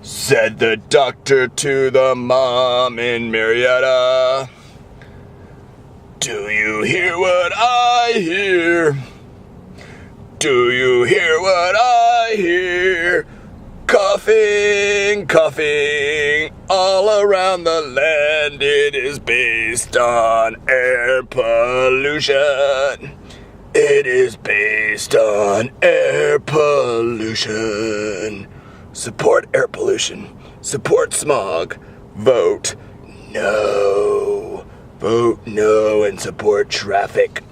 Said the doctor to the mom in Marietta. Do you hear what I hear? Do you hear what I hear? Coughing, coughing, all around the land. It is based on air pollution. It is based on air pollution. Support air pollution. Support smog. Vote no. Vote no and support traffic